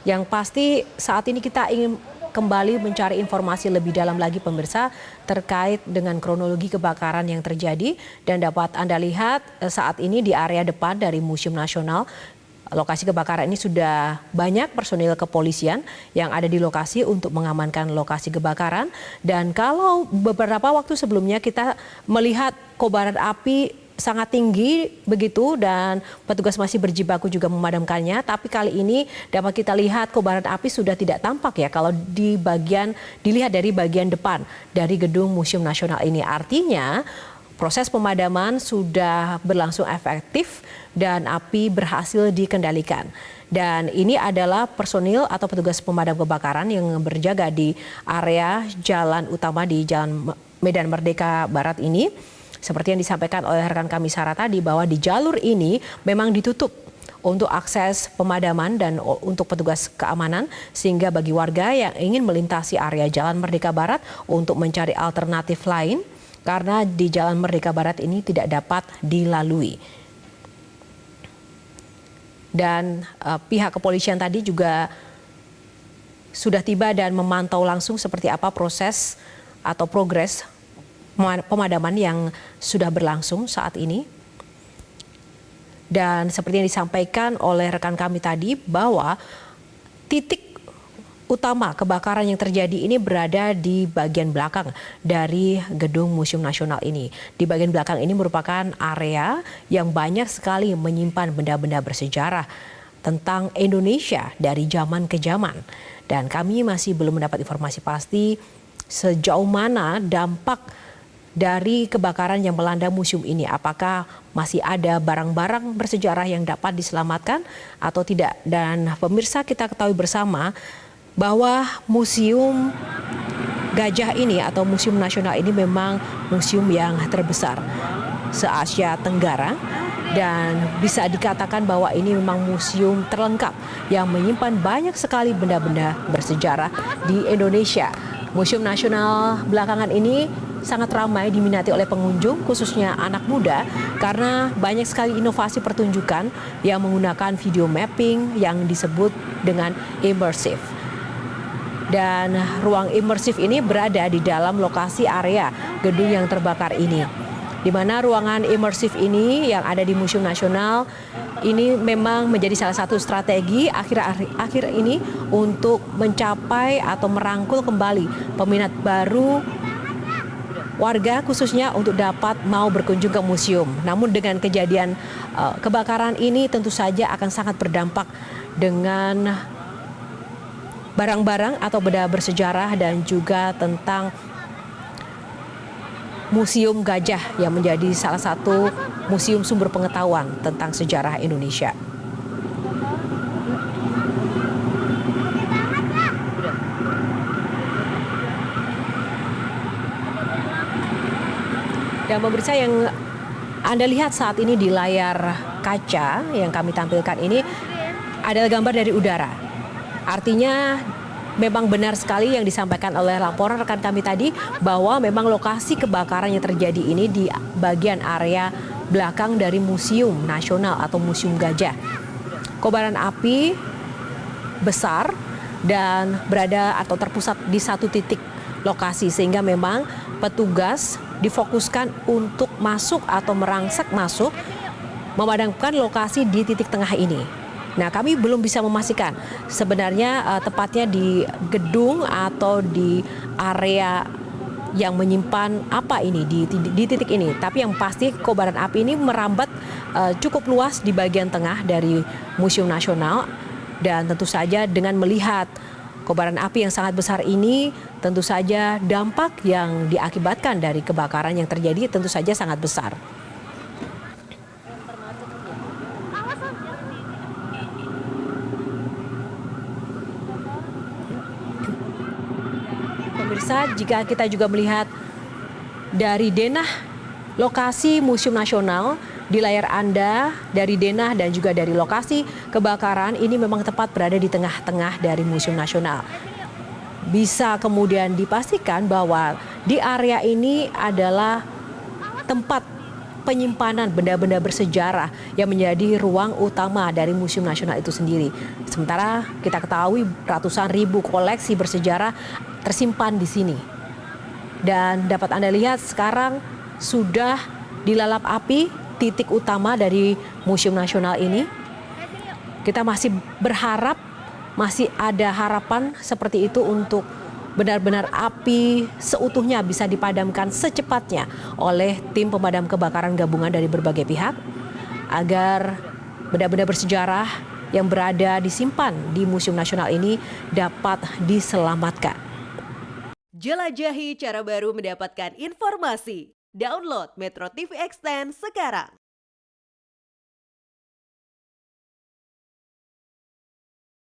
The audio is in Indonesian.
Yang pasti saat ini kita ingin kembali mencari informasi lebih dalam lagi pemirsa terkait dengan kronologi kebakaran yang terjadi, dan dapat Anda lihat saat ini di area depan dari Museum Nasional. Lokasi kebakaran ini sudah banyak personil kepolisian yang ada di lokasi untuk mengamankan lokasi kebakaran. Dan kalau beberapa waktu sebelumnya kita melihat kobaran api sangat tinggi begitu dan petugas masih berjibaku juga memadamkannya. Tapi kali ini dapat kita lihat kobaran api sudah tidak tampak ya kalau dilihat dari bagian depan dari gedung Museum Nasional ini. Artinya proses pemadaman sudah berlangsung efektif dan api berhasil dikendalikan. Dan ini adalah personil atau petugas pemadam kebakaran yang berjaga di area jalan utama di Jalan Medan Merdeka Barat ini. Seperti yang disampaikan oleh rekan kami Sarah tadi, bahwa di jalur ini memang ditutup untuk akses pemadaman dan untuk petugas keamanan, sehingga bagi warga yang ingin melintasi area Jalan Merdeka Barat untuk mencari alternatif lain, karena di Jalan Merdeka Barat ini tidak dapat dilalui. Dan pihak kepolisian tadi juga sudah tiba dan memantau langsung seperti apa proses atau progres pemadaman yang sudah berlangsung saat ini. Dan seperti yang disampaikan oleh rekan kami tadi, bahwa titik utama kebakaran yang terjadi ini berada di bagian belakang dari gedung Museum Nasional ini. Di bagian belakang ini merupakan area yang banyak sekali menyimpan benda-benda bersejarah tentang Indonesia dari zaman ke zaman. Dan kami masih belum mendapat informasi pasti sejauh mana dampak dari kebakaran yang melanda museum ini. Apakah masih ada barang-barang bersejarah yang dapat diselamatkan atau tidak. Dan pemirsa, kita ketahui bersama bahwa Museum Gajah ini atau Museum Nasional ini memang museum yang terbesar se-Asia Tenggara, dan bisa dikatakan bahwa ini memang museum terlengkap yang menyimpan banyak sekali benda-benda bersejarah di Indonesia. Museum Nasional belakangan ini sangat ramai diminati oleh pengunjung, khususnya anak muda, karena banyak sekali inovasi pertunjukan yang menggunakan video mapping yang disebut dengan immersive. Dan ruang imersif ini berada di dalam lokasi area gedung yang terbakar ini, di mana ruangan imersif ini yang ada di Museum Nasional ini memang menjadi salah satu strategi akhir ini untuk mencapai atau merangkul kembali peminat baru warga, khususnya untuk dapat mau berkunjung ke museum. Namun dengan kejadian kebakaran ini tentu saja akan sangat berdampak dengan barang-barang atau benda bersejarah dan juga tentang Museum Gajah yang menjadi salah satu museum sumber pengetahuan tentang sejarah Indonesia. Dan pemirsa, yang Anda lihat saat ini di layar kaca yang kami tampilkan ini adalah gambar dari udara. Artinya memang benar sekali yang disampaikan oleh laporan rekan kami tadi, bahwa memang lokasi kebakaran yang terjadi ini di bagian area belakang dari Museum Nasional atau Museum Gajah. Kobaran api besar dan berada atau terpusat di satu titik lokasi, sehingga memang petugas difokuskan untuk masuk atau merangsek masuk memadamkan lokasi di titik tengah ini. Nah, kami belum bisa memastikan sebenarnya tepatnya di gedung atau di area yang menyimpan apa ini di titik ini. Tapi yang pasti kobaran api ini merambat cukup luas di bagian tengah dari Museum Nasional, dan tentu saja dengan melihat kobaran api yang sangat besar ini, tentu saja dampak yang diakibatkan dari kebakaran yang terjadi tentu saja sangat besar. Pemirsa, jika kita juga melihat dari denah lokasi Museum Nasional di layar Anda, dari denah dan juga dari lokasi kebakaran ini memang tepat berada di tengah-tengah dari Museum Nasional. Bisa kemudian dipastikan bahwa di area ini adalah tempat penyimpanan benda-benda bersejarah yang menjadi ruang utama dari Museum Nasional itu sendiri. Sementara kita ketahui ratusan ribu koleksi bersejarah tersimpan di sini. Dan dapat Anda lihat sekarang sudah dilalap api titik utama dari Museum Nasional ini. Kita masih berharap, masih ada harapan seperti itu untuk benar-benar api seutuhnya bisa dipadamkan secepatnya oleh tim pemadam kebakaran gabungan dari berbagai pihak agar benda-benda bersejarah yang berada disimpan di Museum Nasional ini dapat diselamatkan. Jelajahi cara baru mendapatkan informasi. Download Metro TV Extend sekarang.